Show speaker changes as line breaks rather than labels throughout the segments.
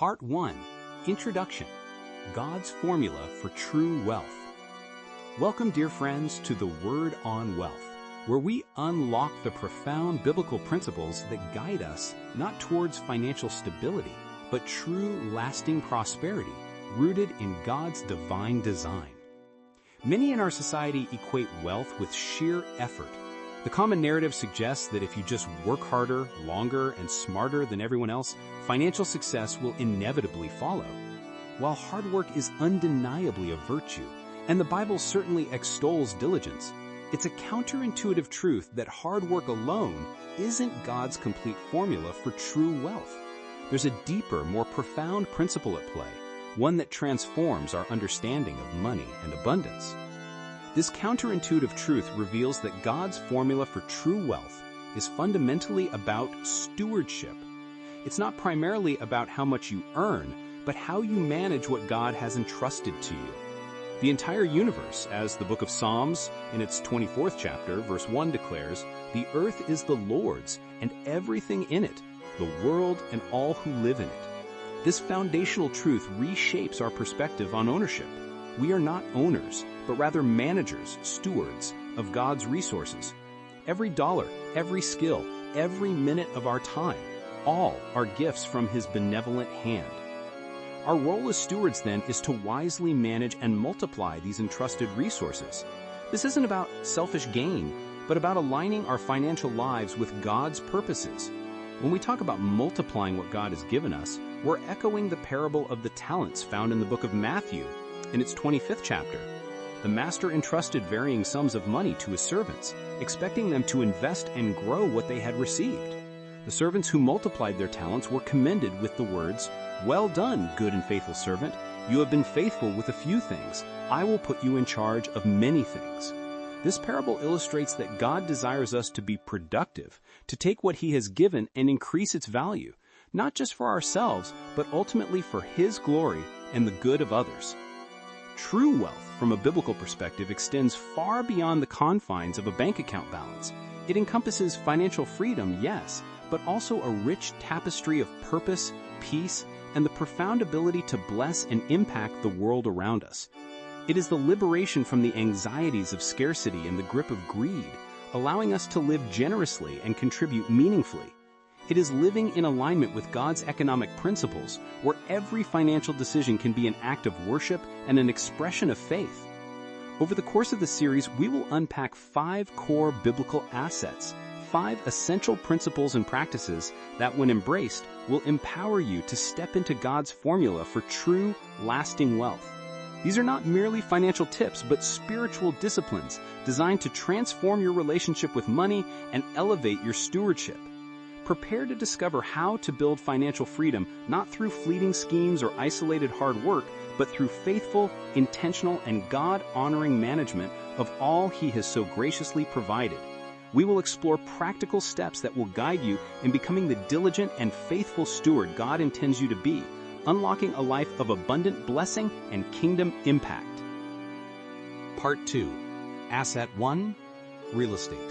Part 1. Introduction. God's Formula for True Wealth. Welcome, dear friends, to the Word on Wealth, where we unlock the profound biblical principles that guide us not towards financial stability, but true lasting prosperity rooted in God's divine design. Many in our society equate wealth with sheer effort. The common narrative suggests that if you just work harder, longer, and smarter than everyone else, financial success will inevitably follow. While hard work is undeniably a virtue, and the Bible certainly extols diligence, it's a counterintuitive truth that hard work alone isn't God's complete formula for true wealth. There's a deeper, more profound principle at play, one that transforms our understanding of money and abundance. This counterintuitive truth reveals that God's formula for true wealth is fundamentally about stewardship. It's not primarily about how much you earn, but how you manage what God has entrusted to you. The entire universe, as the book of Psalms in its 24th chapter, verse 1 declares, "The earth is the Lord's, and everything in it, the world and all who live in it." This foundational truth reshapes our perspective on ownership. We are not owners, but rather managers, stewards of God's resources. Every dollar, every skill, every minute of our time, all are gifts from His benevolent hand. Our role as stewards, then, is to wisely manage and multiply these entrusted resources. This isn't about selfish gain, but about aligning our financial lives with God's purposes. When we talk about multiplying what God has given us, we're echoing the parable of the talents found in the book of Matthew in its 25th chapter. The master entrusted varying sums of money to his servants, expecting them to invest and grow what they had received. The servants who multiplied their talents were commended with the words, "Well done, good and faithful servant. You have been faithful with a few things. I will put you in charge of many things." This parable illustrates that God desires us to be productive, to take what He has given and increase its value, not just for ourselves, but ultimately for His glory and the good of others. True wealth, from a biblical perspective, extends far beyond the confines of a bank account balance. It encompasses financial freedom, yes, but also a rich tapestry of purpose, peace, and the profound ability to bless and impact the world around us. It is the liberation from the anxieties of scarcity and the grip of greed, allowing us to live generously and contribute meaningfully. It is living in alignment with God's economic principles, where every financial decision can be an act of worship and an expression of faith. Over the course of the series, we will unpack 5 core biblical assets, 5 essential principles and practices that, when embraced, will empower you to step into God's formula for true, lasting wealth. These are not merely financial tips, but spiritual disciplines designed to transform your relationship with money and elevate your stewardship. Prepare to discover how to build financial freedom, not through fleeting schemes or isolated hard work, but through faithful, intentional, and God-honoring management of all He has so graciously provided. We will explore practical steps that will guide you in becoming the diligent and faithful steward God intends you to be, unlocking a life of abundant blessing and kingdom impact. Part 2. Asset 1. Real estate.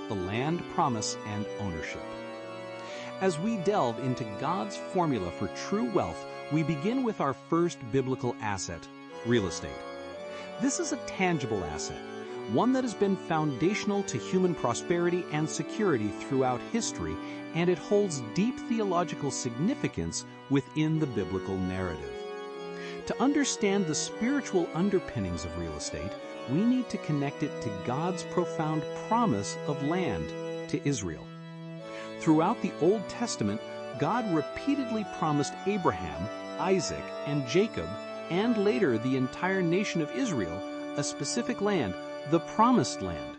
The land promise and ownership. As we delve into God's formula for true wealth, we begin with our first biblical asset, real estate. This is a tangible asset, one that has been foundational to human prosperity and security throughout history, and it holds deep theological significance within the biblical narrative. To understand the spiritual underpinnings of real estate, we need to connect it to God's profound promise of land to Israel. Throughout the Old Testament, God repeatedly promised Abraham, Isaac, and Jacob, and later the entire nation of Israel, a specific land, the Promised Land.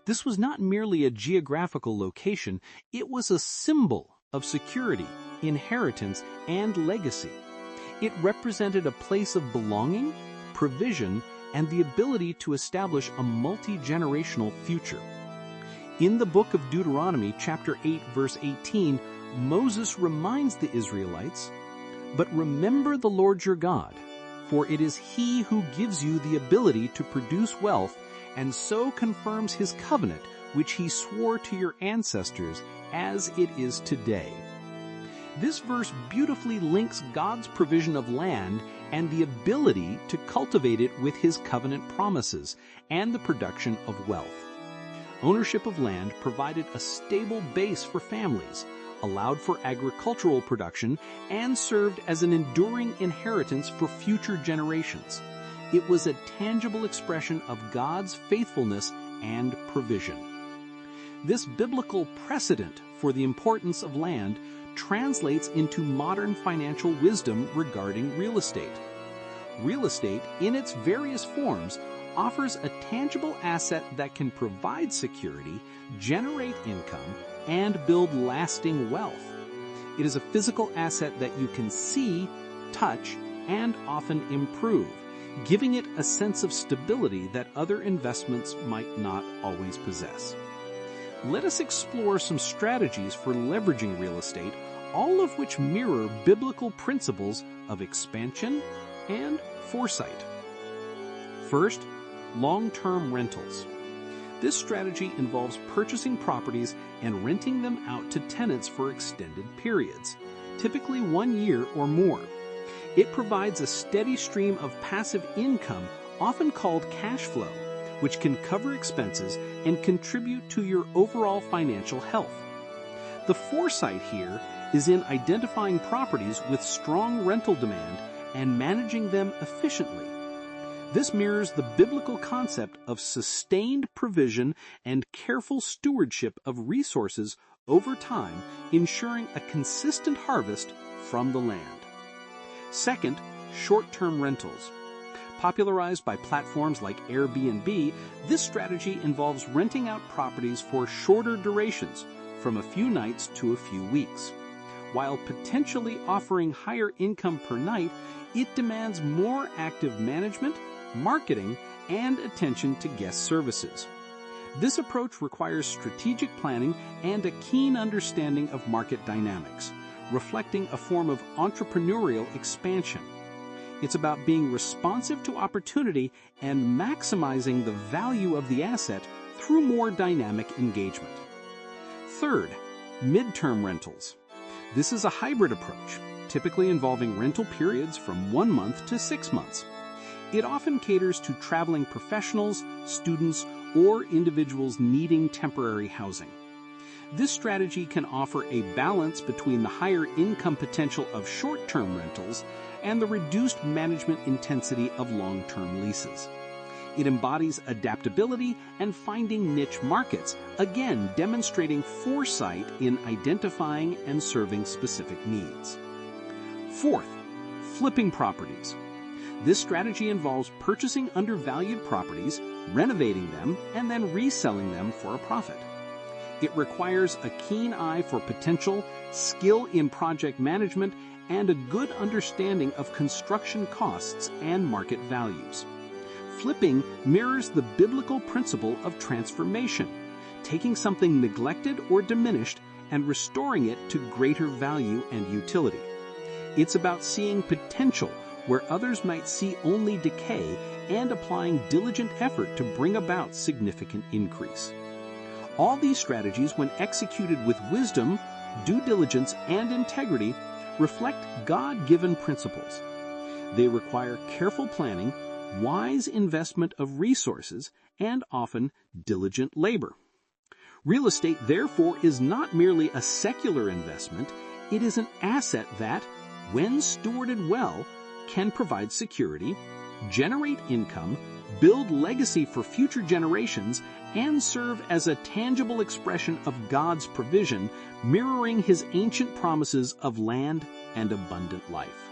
This was not merely a geographical location, it was a symbol of security, inheritance, and legacy. It represented a place of belonging, provision, and the ability to establish a multi-generational future. In the book of Deuteronomy, chapter 8, verse 18, Moses reminds the Israelites, "But remember the Lord your God, for it is He who gives you the ability to produce wealth, and so confirms His covenant, which He swore to your ancestors, as it is today." This verse beautifully links God's provision of land and the ability to cultivate it with His covenant promises and the production of wealth. Ownership of land provided a stable base for families, allowed for agricultural production, and served as an enduring inheritance for future generations. It was a tangible expression of God's faithfulness and provision. This biblical precedent for the importance of land translates into modern financial wisdom regarding real estate. Real estate, in its various forms, offers a tangible asset that can provide security, generate income, and build lasting wealth. It is a physical asset that you can see, touch, and often improve, giving it a sense of stability that other investments might not always possess. Let us explore some strategies for leveraging real estate, all of which mirror biblical principles of expansion and foresight. First, long-term rentals. This strategy involves purchasing properties and renting them out to tenants for extended periods, typically 1 year or more. It provides a steady stream of passive income, often called cash flow, which can cover expenses and contribute to your overall financial health. The foresight here is in identifying properties with strong rental demand and managing them efficiently. This mirrors the biblical concept of sustained provision and careful stewardship of resources over time, ensuring a consistent harvest from the land. Second, short-term rentals. Popularized by platforms like Airbnb, this strategy involves renting out properties for shorter durations, from a few nights to a few weeks. While potentially offering higher income per night, it demands more active management, marketing, and attention to guest services. This approach requires strategic planning and a keen understanding of market dynamics, reflecting a form of entrepreneurial expansion. It's about being responsive to opportunity and maximizing the value of the asset through more dynamic engagement. Third, midterm rentals. This is a hybrid approach, typically involving rental periods from 1 month to 6 months. It often caters to traveling professionals, students, or individuals needing temporary housing. This strategy can offer a balance between the higher income potential of short-term rentals and the reduced management intensity of long-term leases. It embodies adaptability and finding niche markets, again demonstrating foresight in identifying and serving specific needs. Fourth, flipping properties. This strategy involves purchasing undervalued properties, renovating them, and then reselling them for a profit. It requires a keen eye for potential, skill in project management, and a good understanding of construction costs and market values. Flipping mirrors the biblical principle of transformation, taking something neglected or diminished and restoring it to greater value and utility. It's about seeing potential where others might see only decay and applying diligent effort to bring about significant increase. All these strategies, when executed with wisdom, due diligence, and integrity, reflect God-given principles. They require careful planning, wise investment of resources, and often diligent labor. Real estate, therefore, is not merely a secular investment, it is an asset that, when stewarded well, can provide security, generate income, build legacy for future generations, and serve as a tangible expression of God's provision, mirroring His ancient promises of land and abundant life.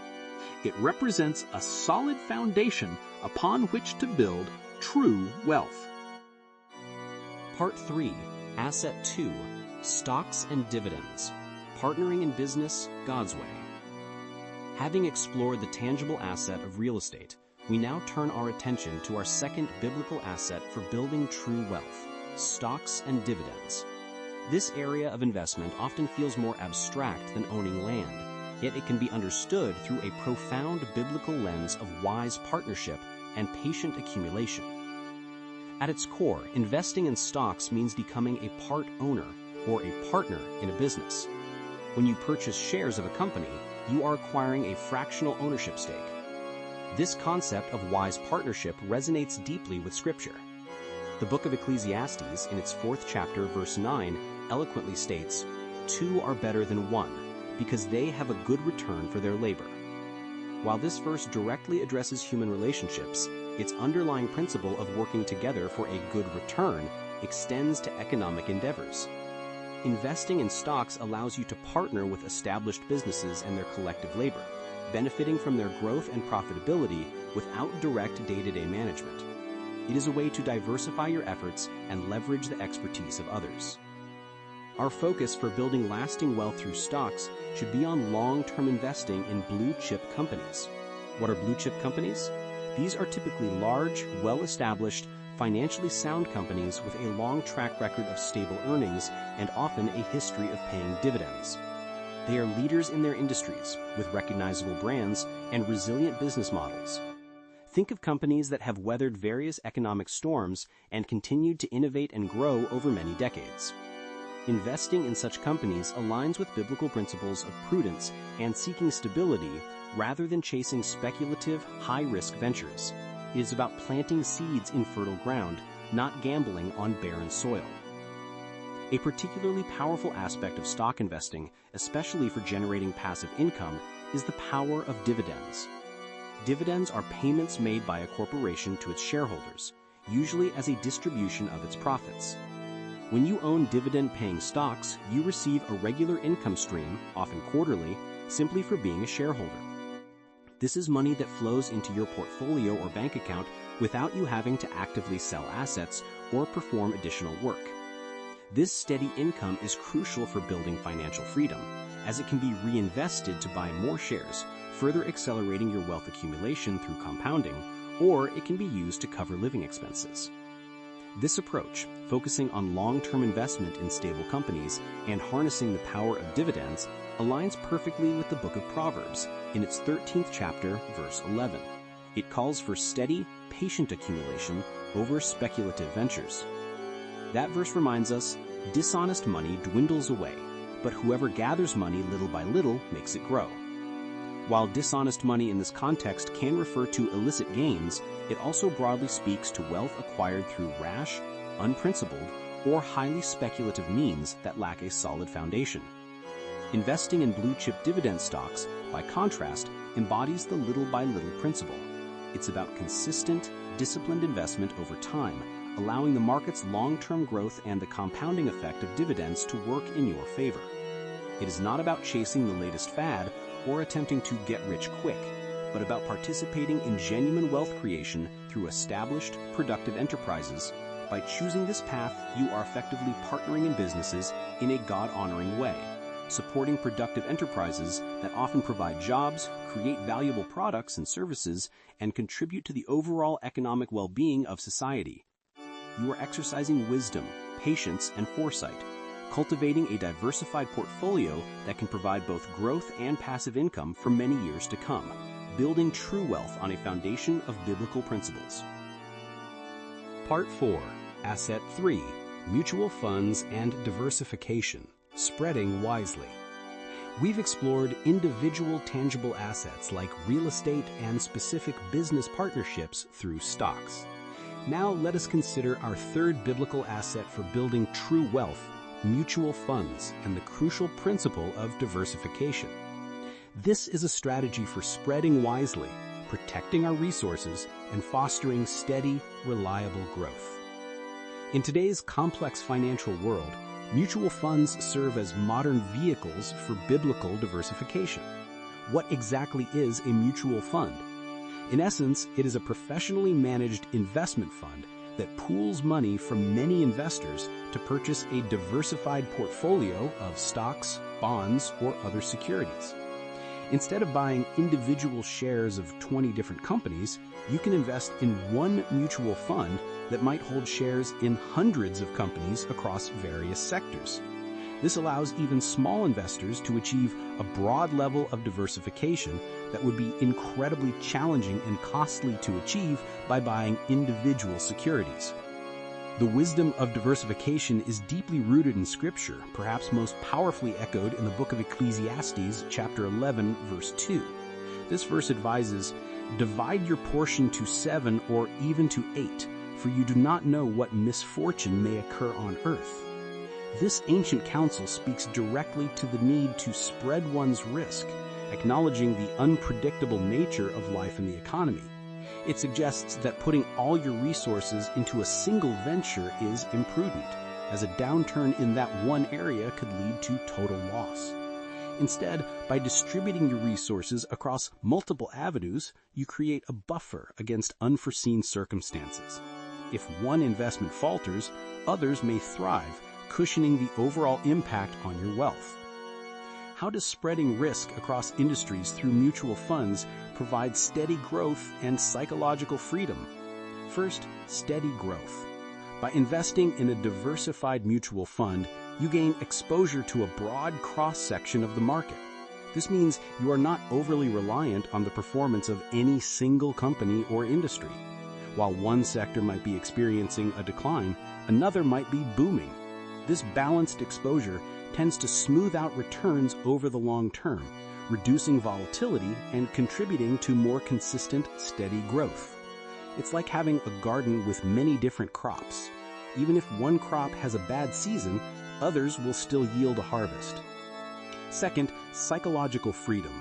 It represents a solid foundation upon which to build true wealth.
Part 3, Asset 2, Stocks and Dividends, Partnering in Business God's Way. Having explored the tangible asset of real estate, we now turn our attention to our second biblical asset for building true wealth, stocks and dividends. This area of investment often feels more abstract than owning land, yet it can be understood through a profound biblical lens of wise partnership and patient accumulation. At its core, investing in stocks means becoming a part owner or a partner in a business. When you purchase shares of a company, you are acquiring a fractional ownership stake. This concept of wise partnership resonates deeply with Scripture. The book of Ecclesiastes, in its 4th chapter, verse 9, eloquently states, "Two are better than one, because they have a good return for their labor." While this verse directly addresses human relationships, its underlying principle of working together for a good return extends to economic endeavors. Investing in stocks allows you to partner with established businesses and their collective labor, benefiting from their growth and profitability without direct day-to-day management. It is a way to diversify your efforts and leverage the expertise of others. Our focus for building lasting wealth through stocks should be on long-term investing in blue-chip companies. What are blue-chip companies? These are typically large, well-established, financially sound companies with a long track record of stable earnings and often a history of paying dividends. They are leaders in their industries with recognizable brands and resilient business models. Think of companies that have weathered various economic storms and continued to innovate and grow over many decades. Investing in such companies aligns with biblical principles of prudence and seeking stability rather than chasing speculative, high-risk ventures. It is about planting seeds in fertile ground, not gambling on barren soil. A particularly powerful aspect of stock investing, especially for generating passive income, is the power of dividends. Dividends are payments made by a corporation to its shareholders, usually as a distribution of its profits. When you own dividend-paying stocks, you receive a regular income stream, often quarterly, simply for being a shareholder. This is money that flows into your portfolio or bank account without you having to actively sell assets or perform additional work. This steady income is crucial for building financial freedom, as it can be reinvested to buy more shares, further accelerating your wealth accumulation through compounding, or it can be used to cover living expenses. This approach, focusing on long-term investment in stable companies and harnessing the power of dividends, aligns perfectly with the book of Proverbs in its 13th chapter, verse 11. It calls for steady, patient accumulation over speculative ventures. That verse reminds us, dishonest money dwindles away, but whoever gathers money little by little makes it grow. While dishonest money in this context can refer to illicit gains, it also broadly speaks to wealth acquired through rash, unprincipled, or highly speculative means that lack a solid foundation. Investing in blue-chip dividend stocks, by contrast, embodies the little-by-little principle. It's about consistent, disciplined investment over time, allowing the market's long-term growth and the compounding effect of dividends to work in your favor. It is not about chasing the latest fad or attempting to get rich quick, but about participating in genuine wealth creation through established, productive enterprises. By choosing this path, you are effectively partnering in businesses in a God-honoring way, supporting productive enterprises that often provide jobs, create valuable products and services, and contribute to the overall economic well-being of society. You are exercising wisdom, patience, and foresight, cultivating a diversified portfolio that can provide both growth and passive income for many years to come, building true wealth on a foundation of biblical principles.
Part 4, Asset 3, Mutual Funds and Diversification, Spreading Wisely. We've explored individual tangible assets like real estate and specific business partnerships through stocks. Now let us consider our third biblical asset for building true wealth, mutual funds, and the crucial principle of diversification. This is a strategy for spreading wisely, protecting our resources, and fostering steady, reliable growth. In today's complex financial world, mutual funds serve as modern vehicles for biblical diversification. What exactly is a mutual fund? In essence, it is a professionally managed investment fund that pools money from many investors to purchase a diversified portfolio of stocks, bonds, or other securities. Instead of buying individual shares of 20 different companies, you can invest in one mutual fund that might hold shares in hundreds of companies across various sectors. This allows even small investors to achieve a broad level of diversification that would be incredibly challenging and costly to achieve by buying individual securities. The wisdom of diversification is deeply rooted in Scripture, perhaps most powerfully echoed in the book of Ecclesiastes, chapter 11, verse 2. This verse advises, "Divide your portion to 7 or even to 8, for you do not know what misfortune may occur on earth." This ancient counsel speaks directly to the need to spread one's risk, acknowledging the unpredictable nature of life and the economy. It suggests that putting all your resources into a single venture is imprudent, as a downturn in that one area could lead to total loss. Instead, by distributing your resources across multiple avenues, you create a buffer against unforeseen circumstances. If one investment falters, others may thrive, cushioning the overall impact on your wealth. How does spreading risk across industries through mutual funds provide steady growth and psychological freedom? First, steady growth. By investing in a diversified mutual fund, you gain exposure to a broad cross-section of the market. This means you are not overly reliant on the performance of any single company or industry. While one sector might be experiencing a decline, another might be booming. This balanced exposure tends to smooth out returns over the long term, reducing volatility and contributing to more consistent, steady growth. It's like having a garden with many different crops. Even if one crop has a bad season, others will still yield a harvest. Second, psychological freedom.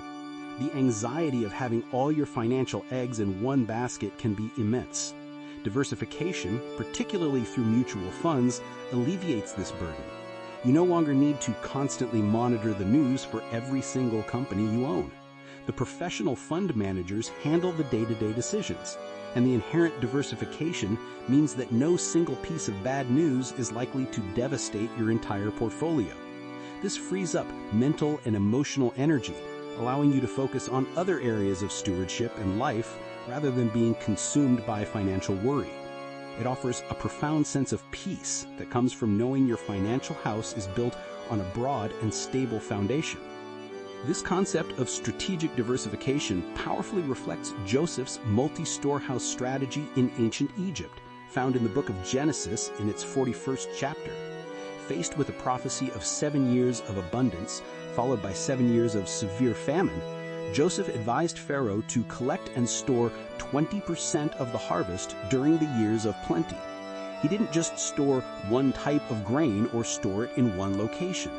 The anxiety of having all your financial eggs in one basket can be immense. Diversification, particularly through mutual funds, alleviates this burden. You no longer need to constantly monitor the news for every single company you own. The professional fund managers handle the day-to-day decisions, and the inherent diversification means that no single piece of bad news is likely to devastate your entire portfolio. This frees up mental and emotional energy, allowing you to focus on other areas of stewardship and life rather than being consumed by financial worry. It offers a profound sense of peace that comes from knowing your financial house is built on a broad and stable foundation. This concept of strategic diversification powerfully reflects Joseph's multi-storehouse strategy in ancient Egypt, found in the book of Genesis in its 41st chapter. Faced with a prophecy of 7 years of abundance, followed by 7 years of severe famine, Joseph advised Pharaoh to collect and store 20% of the harvest during the years of plenty. He didn't just store one type of grain or store it in one location.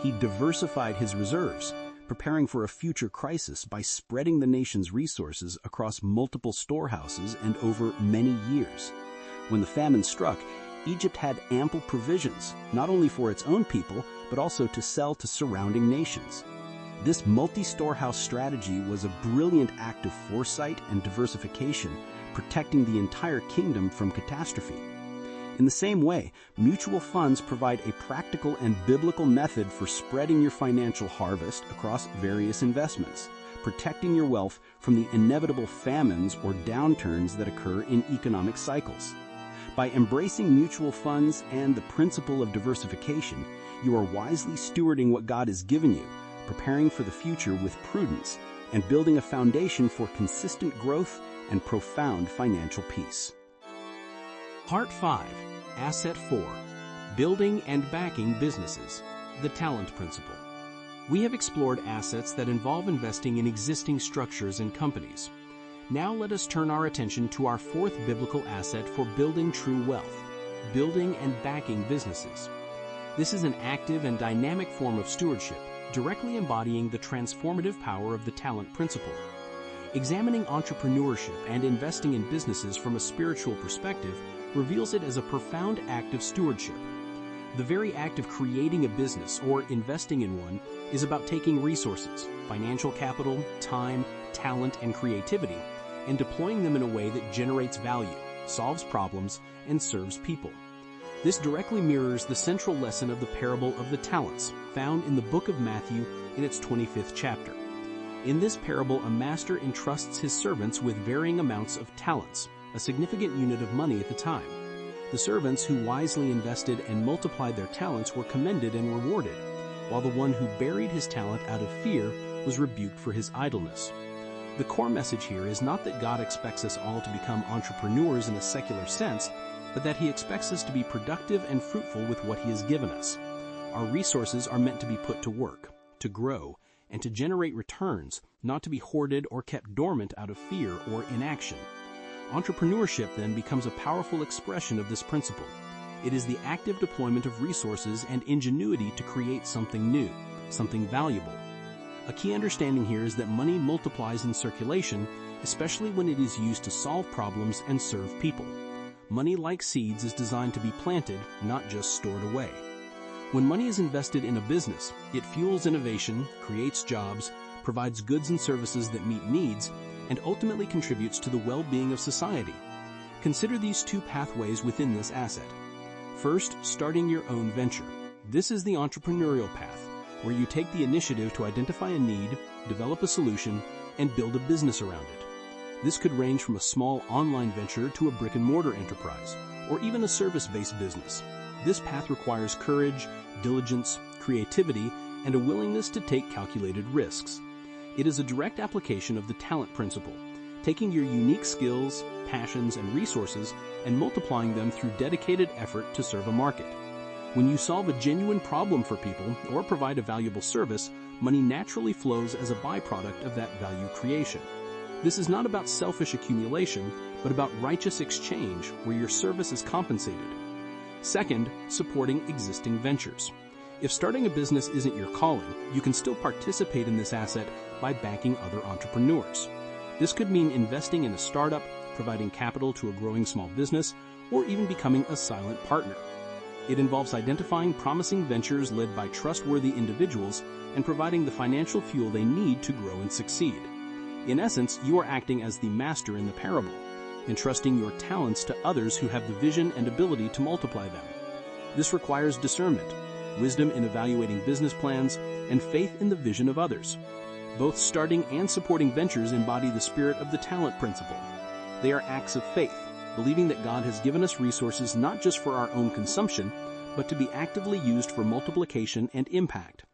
He diversified his reserves, preparing for a future crisis by spreading the nation's resources across multiple storehouses and over many years. When the famine struck, Egypt had ample provisions, not only for its own people, but also to sell to surrounding nations. This multi-storehouse strategy was a brilliant act of foresight and diversification, protecting the entire kingdom from catastrophe. In the same way, mutual funds provide a practical and biblical method for spreading your financial harvest across various investments, protecting your wealth from the inevitable famines or downturns that occur in economic cycles. By embracing mutual funds and the principle of diversification, you are wisely stewarding what God has given you, preparing for the future with prudence, and building a foundation for consistent growth and profound financial peace.
Part 5, Asset 4, Building and Backing Businesses, the Talent Principle. We have explored assets that involve investing in existing structures and companies. Now let us turn our attention to our fourth biblical asset for building true wealth, building and backing businesses. This is an active and dynamic form of stewardship, directly embodying the transformative power of the talent principle. Examining entrepreneurship and investing in businesses from a spiritual perspective reveals it as a profound act of stewardship. The very act of creating a business or investing in one is about taking resources, financial capital, time, talent, and creativity, and deploying them in a way that generates value, solves problems, and serves people. This directly mirrors the central lesson of the parable of the talents, found in the book of Matthew in its 25th chapter. In this parable, a master entrusts his servants with varying amounts of talents, a significant unit of money at the time. The servants who wisely invested and multiplied their talents were commended and rewarded, while the one who buried his talent out of fear was rebuked for his idleness. The core message here is not that God expects us all to become entrepreneurs in a secular sense,
but that He expects us to be productive and fruitful with what He has given us. Our resources are meant to be put to work, to grow, and to generate returns, not to be hoarded or kept dormant out of fear or inaction. Entrepreneurship then becomes a powerful expression of this principle. It is the active deployment of resources and ingenuity to create something new, something valuable. A key understanding here is that money multiplies in circulation, especially when it is used to solve problems and serve people. Money, like seeds, is designed to be planted, not just stored away. When money is invested in a business, it fuels innovation, creates jobs, provides goods and services that meet needs, and ultimately contributes to the well-being of society. Consider these two pathways within this asset. First, starting your own venture. This is the entrepreneurial path, where you take the initiative to identify a need, develop a solution, and build a business around it. This could range from a small online venture to a brick-and-mortar enterprise, or even a service-based business. This path requires courage, diligence, creativity, and a willingness to take calculated risks. It is a direct application of the talent principle, taking your unique skills, passions, and resources and multiplying them through dedicated effort to serve a market. When you solve a genuine problem for people or provide a valuable service, money naturally flows as a byproduct of that value creation. This is not about selfish accumulation, but about righteous exchange where your service is compensated. Second, supporting existing ventures. If starting a business isn't your calling, you can still participate in this asset by backing other entrepreneurs. This could mean investing in a startup, providing capital to a growing small business, or even becoming a silent partner. It involves identifying promising ventures led by trustworthy individuals and providing the financial fuel they need to grow and succeed. In essence, you are acting as the master in the parable, entrusting your talents to others who have the vision and ability to multiply them. This requires discernment, wisdom in evaluating business plans, and faith in the vision of others. Both starting and supporting ventures embody the spirit of the talent principle. They are acts of faith, believing that God has given us resources not just for our own consumption, but to be actively used for multiplication and impact.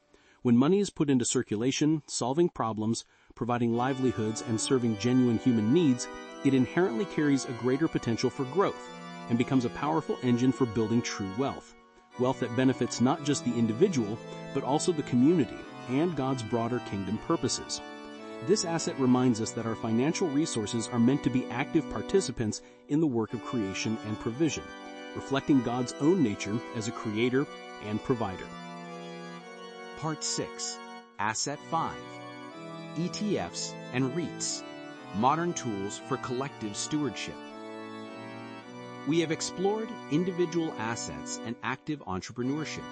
When money is put into circulation, solving problems, providing livelihoods, and serving genuine human needs, it inherently carries a greater potential for growth and becomes a powerful engine for building true wealth. Wealth that benefits not just the individual, but also the community and God's broader kingdom purposes. This asset reminds us that our financial resources are meant to be active participants in the work of creation and provision, reflecting God's own nature as a creator and provider.
Part 6. Asset 5. ETFs and REITs. Modern tools for collective stewardship. We have explored individual assets and active entrepreneurship.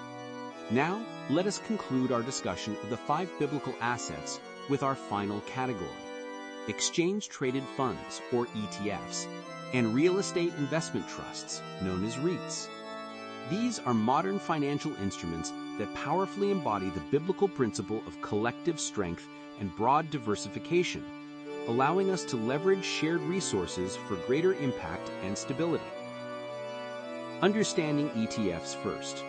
Now, let us conclude our discussion of the 5 biblical assets with our final category: exchange-traded funds, or ETFs, and real estate investment trusts, known as REITs. These are modern financial instruments that powerfully embody the biblical principle of collective strength and broad diversification, allowing us to leverage shared resources for greater impact and stability. Understanding ETFs first.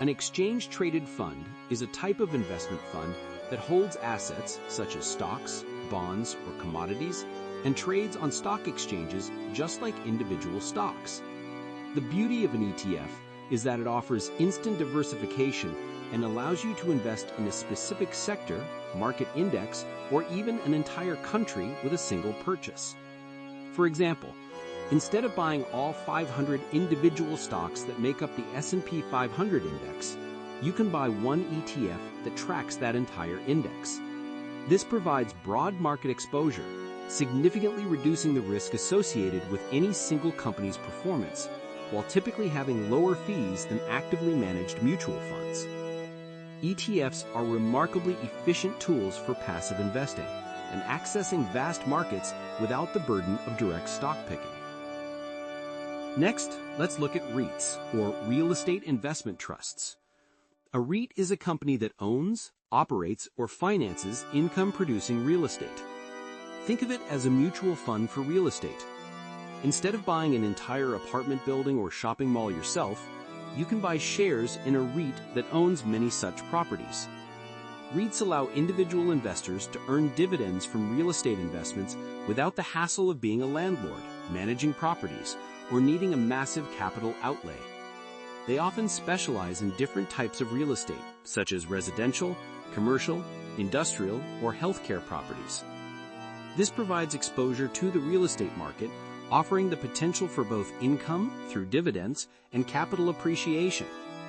An exchange-traded fund is a type of investment fund that holds assets such as stocks, bonds, or commodities, and trades on stock exchanges just like individual stocks. The beauty of an ETF is that it offers instant diversification and allows you to invest in a specific sector, market index, or even an entire country with a single purchase. For example, instead of buying all 500 individual stocks that make up the S&P 500 index, you can buy one ETF that tracks that entire index. This provides broad market exposure, significantly reducing the risk associated with any single company's performance, while typically having lower fees than actively managed mutual funds. ETFs are remarkably efficient tools for passive investing and accessing vast markets without the burden of direct stock picking. Next, let's look at REITs, or real estate investment trusts. A REIT is a company that owns, operates, or finances income-producing real estate. Think of it as a mutual fund for real estate. Instead of buying an entire apartment building or shopping mall yourself, you can buy shares in a REIT that owns many such properties. REITs allow individual investors to earn dividends from real estate investments without the hassle of being a landlord, managing properties, or needing a massive capital outlay. They often specialize in different types of real estate, such as residential, commercial, industrial, or healthcare properties. This provides exposure to the real estate market, offering the potential for both income through dividends and capital appreciation,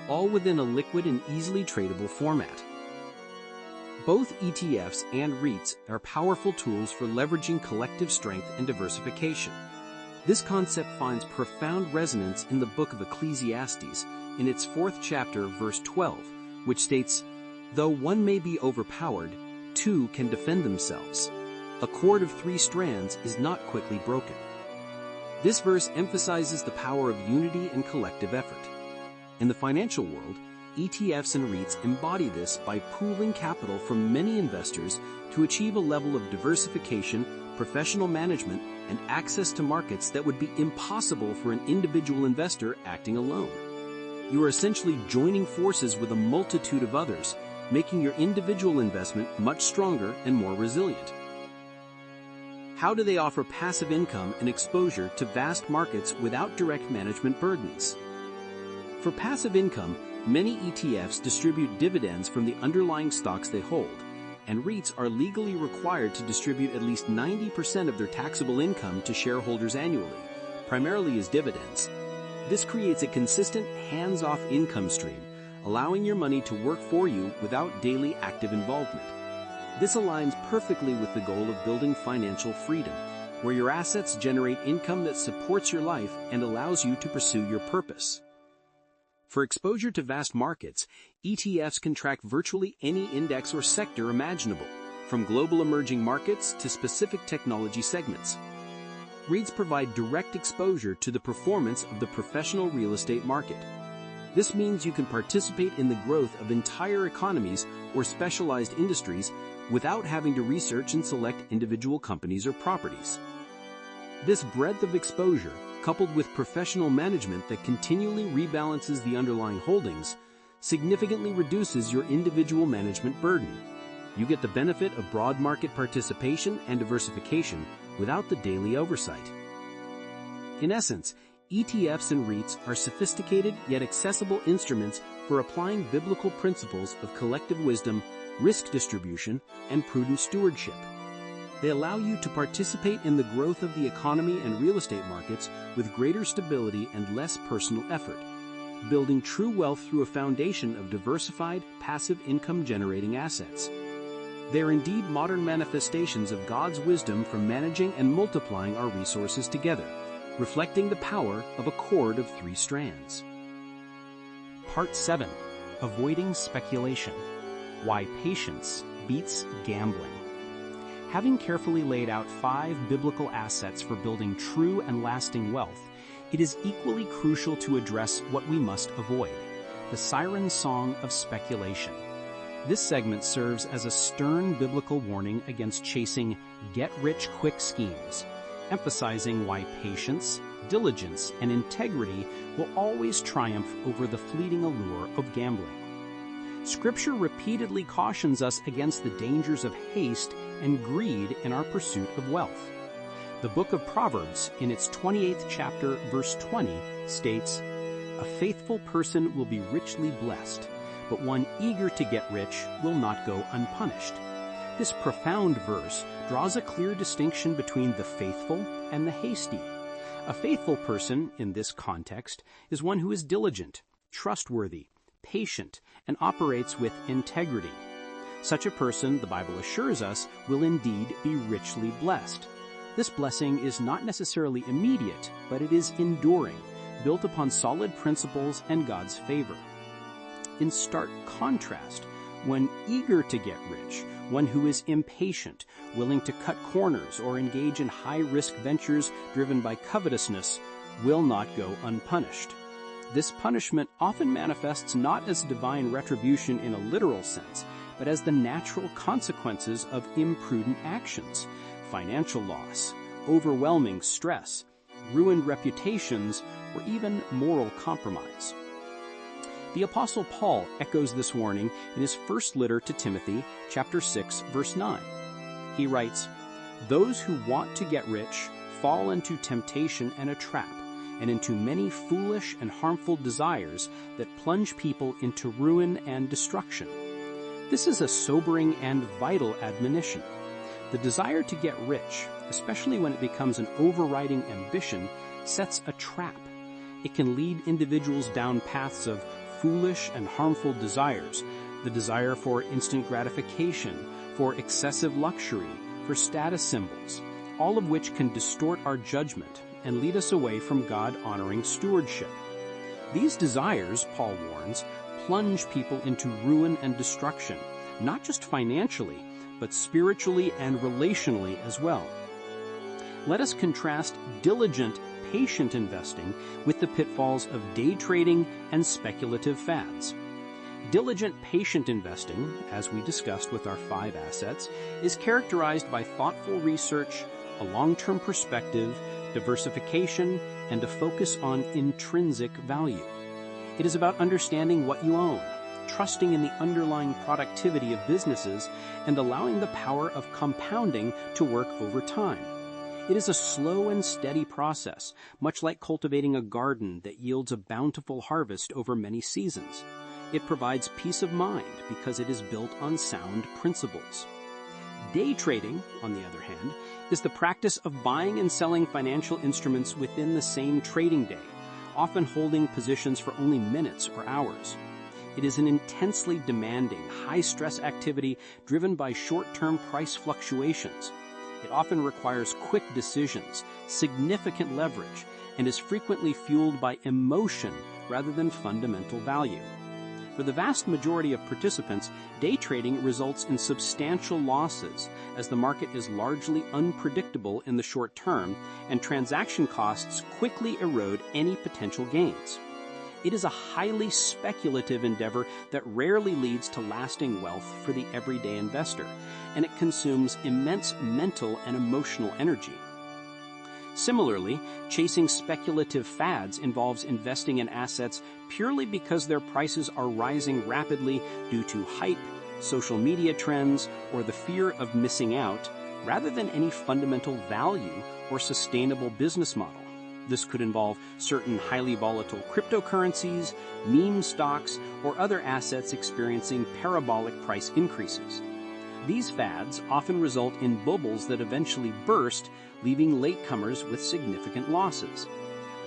all within a liquid and easily tradable format. Both ETFs and REITs are powerful tools for leveraging collective strength and diversification. This concept finds profound resonance in the book of Ecclesiastes, in its 4th chapter, verse 12, which states, "Though one may be overpowered, two can defend themselves. A cord of 3 strands is not quickly broken." This verse emphasizes the power of unity and collective effort. In the financial world, ETFs and REITs embody this by pooling capital from many investors to achieve a level of diversification, professional management, and access to markets that would be impossible for an individual investor acting alone. You are essentially joining forces with a multitude of others, making your individual investment much stronger and more resilient. How do they offer passive income and exposure to vast markets without direct management burdens? For passive income, many ETFs distribute dividends from the underlying stocks they hold, and REITs are legally required to distribute at least 90% of their taxable income to shareholders annually, primarily as dividends. This creates a consistent, hands-off income stream, allowing your money to work for you without daily active involvement. This aligns perfectly with the goal of building financial freedom, where your assets generate income that supports your life and allows you to pursue your purpose. For exposure to vast markets, ETFs can track virtually any index or sector imaginable, from global emerging markets to specific technology segments. REITs provide direct exposure to the performance of the professional real estate market. This means you can participate in the growth of entire economies or specialized industries without having to research and select individual companies or properties. This breadth of exposure, coupled with professional management that continually rebalances the underlying holdings, significantly reduces your individual management burden. You get the benefit of broad market participation and diversification without the daily oversight. In essence, ETFs and REITs are sophisticated yet accessible instruments for applying biblical principles of collective wisdom, risk distribution, and prudent stewardship. They allow you to participate in the growth of the economy and real estate markets with greater stability and less personal effort, building true wealth through a foundation of diversified, passive income-generating assets. They are indeed modern manifestations of God's wisdom for managing and multiplying our resources together, reflecting the power of a cord of 3 strands.
Part 7. Avoiding Speculation. Why Patience Beats Gambling. Having carefully laid out 5 biblical assets for building true and lasting wealth, it is equally crucial to address what we must avoid: the siren song of speculation. This segment serves as a stern biblical warning against chasing get-rich-quick schemes, emphasizing why patience, diligence, and integrity will always triumph over the fleeting allure of gambling. Scripture repeatedly cautions us against the dangers of haste and greed in our pursuit of wealth. The book of Proverbs, in its 28th chapter, verse 20, states, "A faithful person will be richly blessed, but one eager to get rich will not go unpunished." This profound verse draws a clear distinction between the faithful and the hasty. A faithful person, in this context, is one who is diligent, trustworthy, patient, and operates with integrity. Such a person, the Bible assures us, will indeed be richly blessed. This blessing is not necessarily immediate, but it is enduring, built upon solid principles and God's favor. In stark contrast, one eager to get rich, one who is impatient, willing to cut corners or engage in high-risk ventures driven by covetousness, will not go unpunished. This punishment often manifests not as divine retribution in a literal sense, but as the natural consequences of imprudent actions, financial loss, overwhelming stress, ruined reputations, or even moral compromise. The Apostle Paul echoes this warning in his first letter to Timothy, chapter 6, verse 9. He writes, "Those who want to get rich fall into temptation and a trap, and into many foolish and harmful desires that plunge people into ruin and destruction. This is a sobering and vital admonition. The desire to get rich, especially when it becomes an overriding ambition, sets a trap. It can lead individuals down paths of foolish and harmful desires, the desire for instant gratification, for excessive luxury, for status symbols, all of which can distort our judgment and lead us away from God-honoring stewardship. These desires, Paul warns, plunge people into ruin and destruction, not just financially, but spiritually and relationally as well. Let us contrast diligent, patient investing with the pitfalls of day trading and speculative fads. Diligent, patient investing, as we discussed with our 5 assets, is characterized by thoughtful research, a long-term perspective, diversification, and a focus on intrinsic value. It is about understanding what you own, trusting in the underlying productivity of businesses, and allowing the power of compounding to work over time. It is a slow and steady process, much like cultivating a garden that yields a bountiful harvest over many seasons. It provides peace of mind because it is built on sound principles. Day trading, on the other hand, is the practice of buying and selling financial instruments within the same trading day, often holding positions for only minutes or hours. It is an intensely demanding, high-stress activity driven by short-term price fluctuations. It often requires quick decisions, significant leverage, and is frequently fueled by emotion rather than fundamental value. For the vast majority of participants, day trading results in substantial losses as the market is largely unpredictable in the short term and transaction costs quickly erode any potential gains. It is a highly speculative endeavor that rarely leads to lasting wealth for the everyday investor, and it consumes immense mental and emotional energy. Similarly, chasing speculative fads involves investing in assets purely because their prices are rising rapidly due to hype, social media trends, or the fear of missing out, rather than any fundamental value or sustainable business model. This could involve certain highly volatile cryptocurrencies, meme stocks, or other assets experiencing parabolic price increases. These fads often result in bubbles that eventually burst, leaving latecomers with significant losses.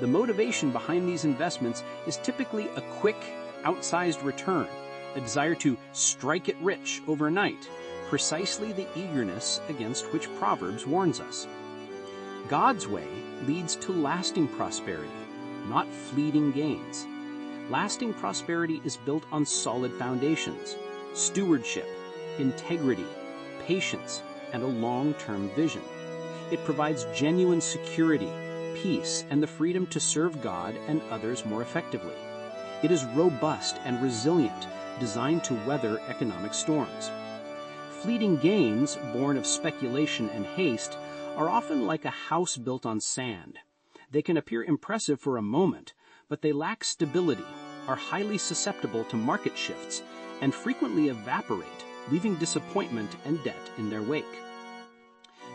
The motivation behind these investments is typically a quick, outsized return, a desire to strike it rich overnight, precisely the eagerness against which Proverbs warns us. God's way leads to lasting prosperity, not fleeting gains. Lasting prosperity is built on solid foundations: stewardship, integrity, patience, and a long-term vision. It provides genuine security, peace, and the freedom to serve God and others more effectively. It is robust and resilient, designed to weather economic storms. Fleeting gains, born of speculation and haste, are often like a house built on sand. They can appear impressive for a moment, but they lack stability, are highly susceptible to market shifts, and frequently evaporate, leaving disappointment and debt in their wake.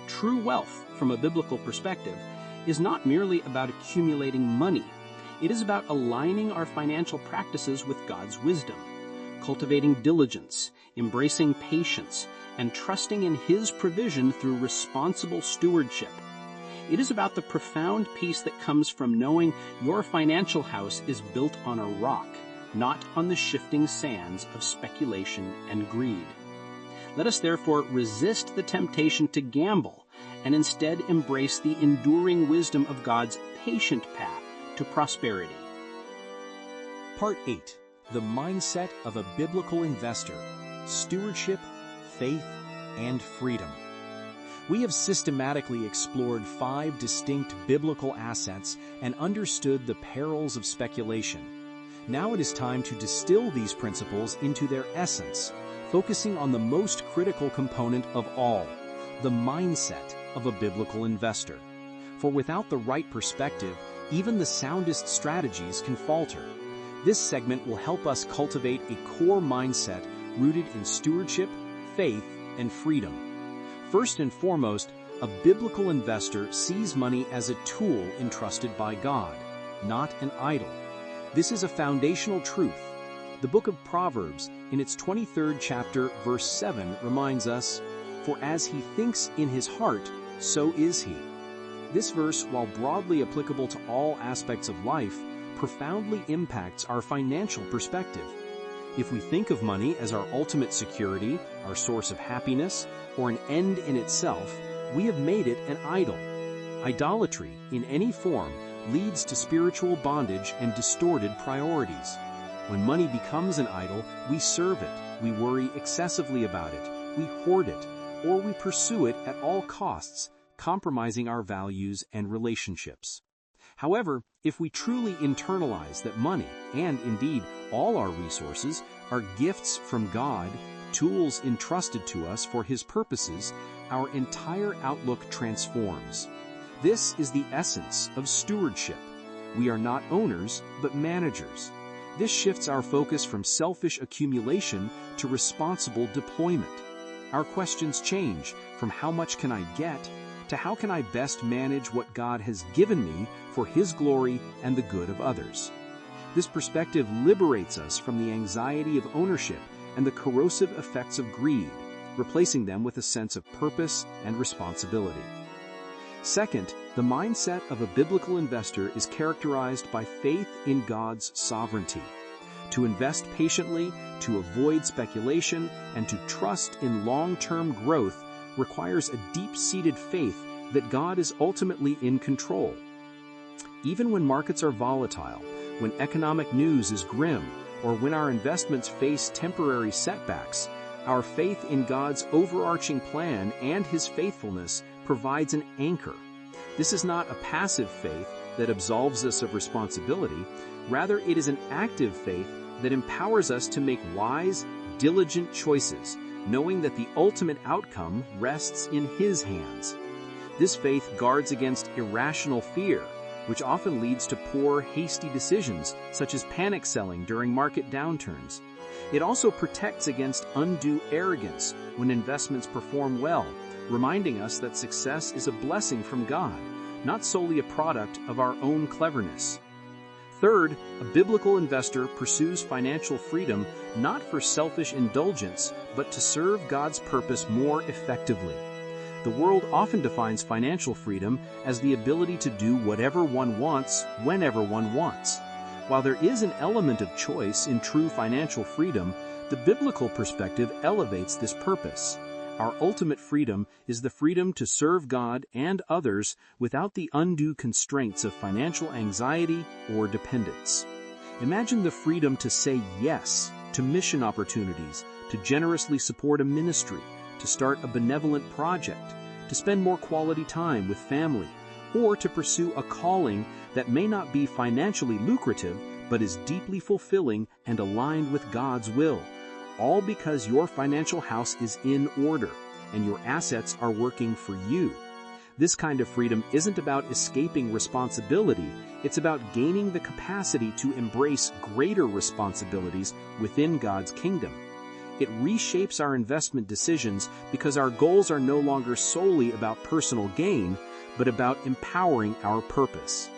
True wealth, from a biblical perspective, is not merely about accumulating money. It is about aligning our financial practices with God's wisdom, cultivating diligence, embracing patience, and trusting in His provision through responsible stewardship. It is about the profound peace that comes from knowing your financial house is built on a rock, not on the shifting sands of speculation and greed. Let us therefore resist the temptation to gamble and instead embrace the enduring wisdom of God's patient path to prosperity.
Part 8. The Mindset of a Biblical Investor: Stewardship, Faith, and Freedom. We have systematically explored 5 distinct biblical assets and understood the perils of speculation. Now it is time to distill these principles into their essence, focusing on the most critical component of all, the mindset of a biblical investor. For without the right perspective, even the soundest strategies can falter. This segment will help us cultivate a core mindset rooted in stewardship, faith, and freedom. First and foremost, a biblical investor sees money as a tool entrusted by God. not an idol. This is a foundational truth. The book of Proverbs, in its 23rd chapter, verse 7, reminds us, "For as he thinks in his heart, so is he." This verse, while broadly applicable to all aspects of life, profoundly impacts our financial perspective. If we think of money as our ultimate security, our source of happiness, or an end in itself, we have made it an idol. Idolatry, in any form, leads to spiritual bondage and distorted priorities. When money becomes an idol, we serve it, we worry excessively about it, we hoard it, or we pursue it at all costs, compromising our values and relationships. However, if we truly internalize that money, and indeed all our resources, are gifts from God, tools entrusted to us for His purposes, our entire outlook transforms. This is the essence of stewardship. We are not owners, but managers. This shifts our focus from selfish accumulation to responsible deployment. Our questions change from how much can I get to how can I best manage what God has given me for His glory and the good of others. This perspective liberates us from the anxiety of ownership and the corrosive effects of greed, replacing them with a sense of purpose and responsibility. Second, the mindset of a biblical investor is characterized by faith in God's sovereignty. To invest patiently, to avoid speculation, and to trust in long-term growth requires a deep-seated faith that God is ultimately in control. Even when markets are volatile, when economic news is grim, or when our investments face temporary setbacks, our faith in God's overarching plan and His faithfulness provides an anchor. This is not a passive faith that absolves us of responsibility. Rather, it is an active faith that empowers us to make wise, diligent choices, knowing that the ultimate outcome rests in His hands. This faith guards against irrational fear, which often leads to poor, hasty decisions, such as panic selling during market downturns. It also protects against undue arrogance when investments perform well, reminding us that success is a blessing from God, not solely a product of our own cleverness. Third, a biblical investor pursues financial freedom not for selfish indulgence, but to serve God's purpose more effectively. The world often defines financial freedom as the ability to do whatever one wants, whenever one wants. While there is an element of choice in true financial freedom, the biblical perspective elevates this purpose. Our ultimate freedom is the freedom to serve God and others without the undue constraints of financial anxiety or dependence. Imagine the freedom to say yes to mission opportunities, to generously support a ministry, to start a benevolent project, to spend more quality time with family, or to pursue a calling that may not be financially lucrative but is deeply fulfilling and aligned with God's will. All because your financial house is in order and your assets are working for you. This kind of freedom isn't about escaping responsibility, it's about gaining the capacity to embrace greater responsibilities within God's kingdom. It reshapes our investment decisions because our goals are no longer solely about personal gain, but about empowering our purpose.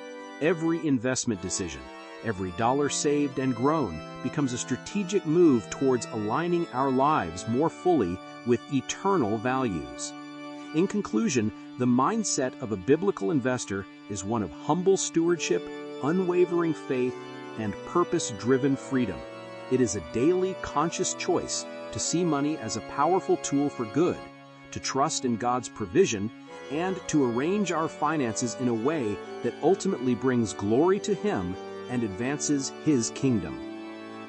Every investment decision, every dollar saved and grown becomes a strategic move towards aligning our lives more fully with eternal values. In conclusion, the mindset of a biblical investor is one of humble stewardship, unwavering faith, and purpose-driven freedom. It is a daily, conscious choice to see money as a powerful tool for good, to trust in God's provision, and to arrange our finances in a way that ultimately brings glory to Him and advances His kingdom.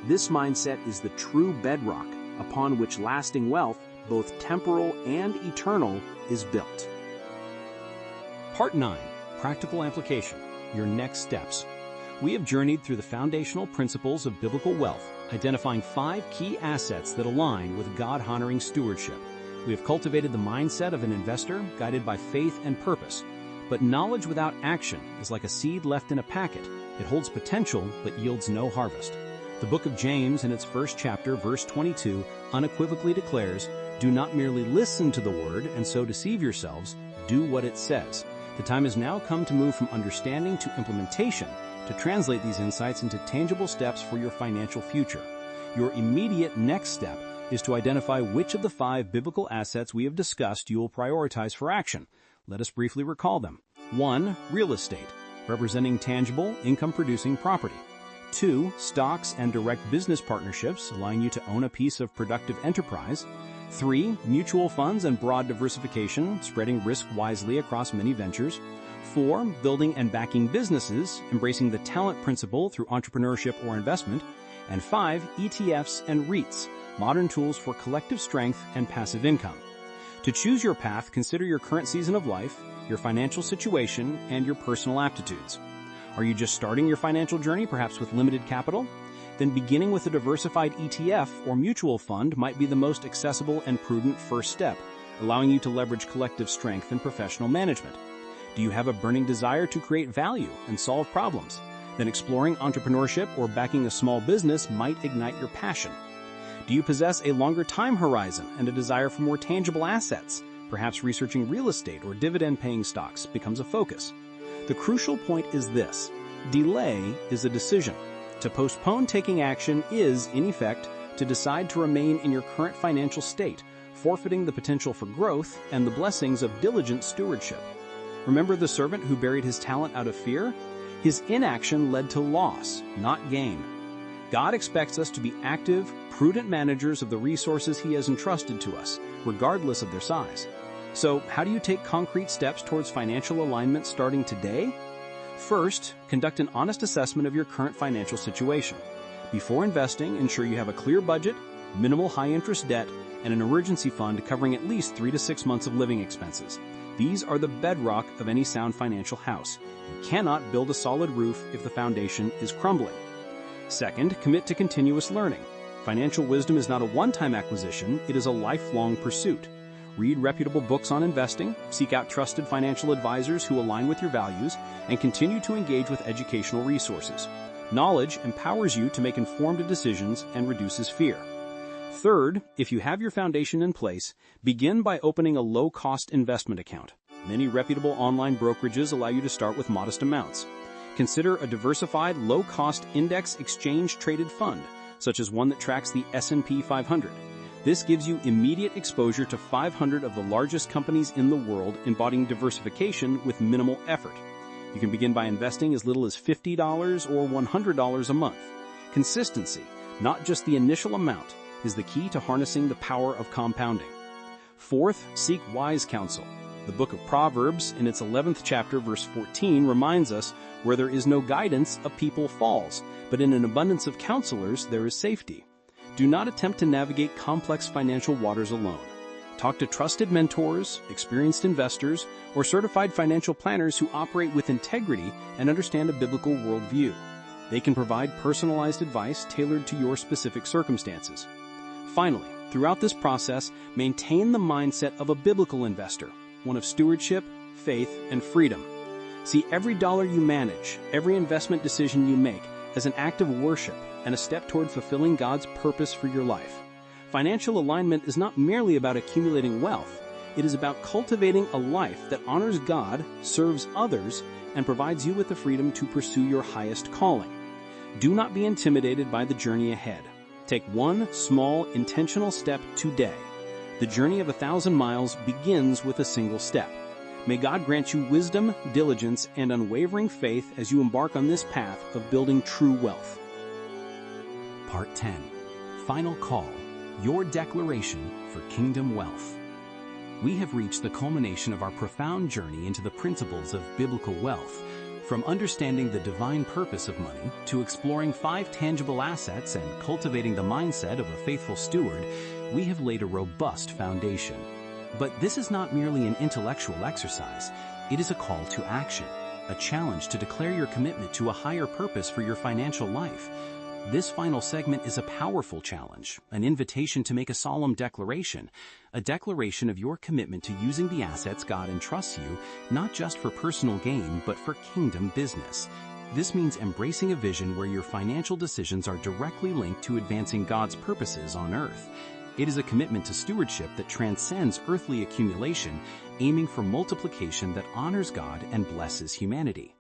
This mindset is the true bedrock upon which lasting wealth, both temporal and eternal, is built.
Part 9. Practical Application. Your next steps. We have journeyed through the foundational principles of biblical wealth, identifying 5 key assets that align with God-honoring stewardship. We have cultivated the mindset of an investor guided by faith and purpose. But knowledge without action is like a seed left in a packet. It holds potential but yields no harvest. The book of James, in its first chapter, verse 22, unequivocally declares, "Do not merely listen to the word and so deceive yourselves, do what it says." The time has now come to move from understanding to implementation,
to translate these insights into tangible steps for your financial future. Your immediate next step is to identify which of the 5 biblical assets we have discussed you will prioritize for action. Let us briefly recall them. 1. Real estate, representing tangible, income-producing property. 2. Stocks and direct business partnerships, allowing you to own a piece of productive enterprise. 3. Mutual funds and broad diversification, spreading risk wisely across many ventures. 4. Building and backing businesses, embracing the talent principle through entrepreneurship or investment. And 5. ETFs and REITs, modern tools for collective strength and passive income. To choose your path, consider your current season of life, your financial situation, and your personal aptitudes. Are you just starting your financial journey, perhaps with limited capital? Then beginning with a diversified ETF or mutual fund might be the most accessible and prudent first step, allowing you to leverage collective strength and professional management. Do you have a burning desire to create value and solve problems? Then exploring entrepreneurship or backing a small business might ignite your passion. Do you possess a longer time horizon and a desire for more tangible assets? Perhaps researching real estate or dividend-paying stocks becomes a focus. The crucial point is this: delay is a decision. To postpone taking action is, in effect, to decide to remain in your current financial state, forfeiting the potential for growth and the blessings of diligent stewardship. Remember the servant who buried his talent out of fear? His inaction led to loss, not gain. God expects us to be active, prudent managers of the resources He has entrusted to us, regardless of their size. So, how do you take concrete steps towards financial alignment starting today? First, conduct an honest assessment of your current financial situation. Before investing, ensure you have a clear budget, minimal high-interest debt, and an emergency fund covering at least 3 to 6 months of living expenses. These are the bedrock of any sound financial house. You cannot build a solid roof if the foundation is crumbling. Second, commit to continuous learning. Financial wisdom is not a one-time acquisition, it is a lifelong pursuit. Read reputable books on investing, seek out trusted financial advisors who align with your values, and continue to engage with educational resources. Knowledge empowers you to make informed decisions and reduces fear. Third, if you have your foundation in place, begin by opening a low-cost investment account. Many reputable online brokerages allow you to start with modest amounts. Consider a diversified, low-cost index exchange-traded fund, such as one that tracks the S&P 500. This gives you immediate exposure to 500 of the largest companies in the world, embodying diversification with minimal effort. You can begin by investing as little as $50 or $100 a month. Consistency, not just the initial amount, is the key to harnessing the power of compounding. Fourth, seek wise counsel. The book of Proverbs, in its 11th chapter, verse 14, reminds us, "Where there is no guidance, a people falls, but in an abundance of counselors there is safety." Do not attempt to navigate complex financial waters alone. Talk to trusted mentors, experienced investors, or certified financial planners who operate with integrity and understand a biblical worldview. They can provide personalized advice tailored to your specific circumstances. Finally, throughout this process, maintain the mindset of a biblical investor, one of stewardship, faith, and freedom. See every dollar you manage, every investment decision you make, as an act of worship and a step toward fulfilling God's purpose for your life. Financial alignment is not merely about accumulating wealth. It is about cultivating a life that honors God, serves others, and provides you with the freedom to pursue your highest calling. Do not be intimidated by the journey ahead. Take one small, intentional step today. The journey of 1,000 miles begins with a single step. May God grant you wisdom, diligence, and unwavering faith as you embark on this path of building true wealth.
Part 10. Final Call. Your Declaration for Kingdom Wealth. We have reached the culmination of our profound journey into the principles of biblical wealth. From understanding the divine purpose of money to exploring 5 tangible assets and cultivating the mindset of a faithful steward, we have laid a robust foundation. But this is not merely an intellectual exercise. It is a call to action, a challenge to declare your commitment to a higher purpose for your financial life. This final segment is a powerful challenge, an invitation to make a solemn declaration, a declaration of your commitment to using the assets God entrusts you, not just for personal gain, but for kingdom business. This means embracing a vision where your financial decisions are directly linked to advancing God's purposes on earth. It is a commitment to stewardship that transcends earthly accumulation, aiming for multiplication that honors God and blesses humanity.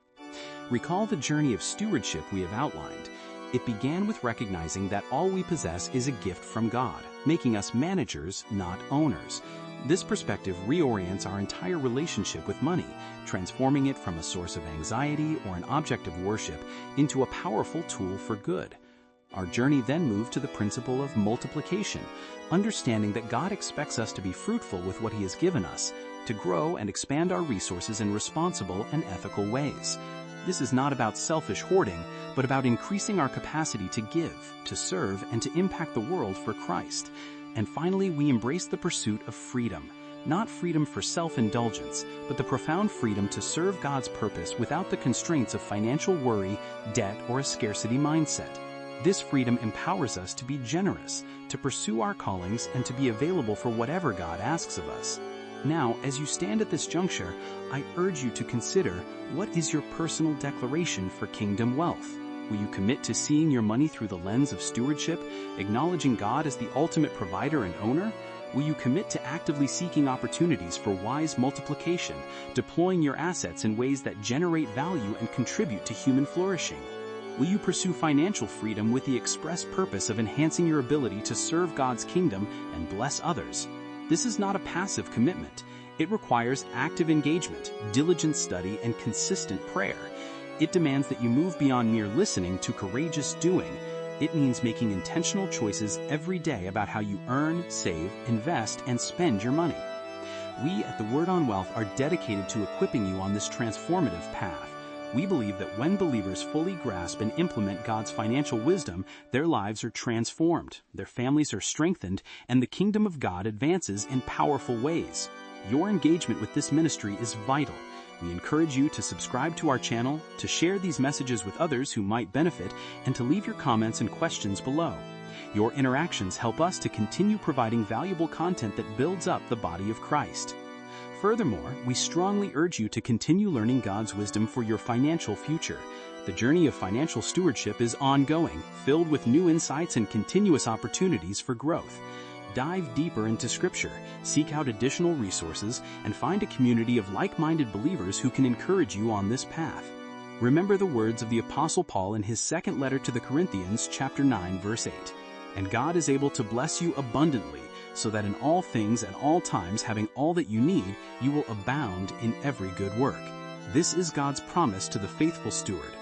Recall the journey of stewardship we have outlined. It began with recognizing that all we possess is a gift from God, making us managers, not owners. This perspective reorients our entire relationship with money, transforming it from a source of anxiety or an object of worship into a powerful tool for good. Our journey then moved to the principle of multiplication, understanding that God expects us to be fruitful with what He has given us, to grow and expand our resources in responsible and ethical ways. This is not about selfish hoarding, but about increasing our capacity to give, to serve, and to impact the world for Christ. And finally, we embrace the pursuit of freedom. Not freedom for self-indulgence, but the profound freedom to serve God's purpose without the constraints of financial worry, debt, or a scarcity mindset. This freedom empowers us to be generous, to pursue our callings, and to be available for whatever God asks of us. Now, as you stand at this juncture, I urge you to consider, what is your personal declaration for kingdom wealth? Will you commit to seeing your money through the lens of stewardship, acknowledging God as the ultimate provider and owner? Will you commit to actively seeking opportunities for wise multiplication, deploying your assets in ways that generate value and contribute to human flourishing? Will you pursue financial freedom with the express purpose of enhancing your ability to serve God's kingdom and bless others? This is not a passive commitment. It requires active engagement, diligent study, and consistent prayer. It demands that you move beyond mere listening to courageous doing. It means making intentional choices every day about how you earn, save, invest, and spend your money. We at the Word on Wealth are dedicated to equipping you on this transformative path. We believe that when believers fully grasp and implement God's financial wisdom, their lives are transformed, their families are strengthened, and the kingdom of God advances in powerful ways. Your engagement with this ministry is vital. We encourage you to subscribe to our channel, to share these messages with others who might benefit, and to leave your comments and questions below. Your interactions help us to continue providing valuable content that builds up the body of Christ. Furthermore, we strongly urge you to continue learning God's wisdom for your financial future. The journey of financial stewardship is ongoing, filled with new insights and continuous opportunities for growth. Dive deeper into Scripture, seek out additional resources, and find a community of like-minded believers who can encourage you on this path. Remember the words of the Apostle Paul in his second letter to the Corinthians, chapter 9, verse 8. "And God is able to bless you abundantly, so that in all things at all times, having all that you need, you will abound in every good work." This is God's promise to the faithful steward.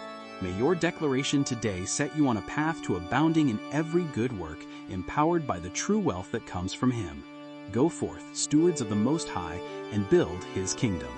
May your declaration today set you on a path to abounding in every good work, empowered by the true wealth that comes from Him. Go forth, stewards of the Most High, and build His kingdom.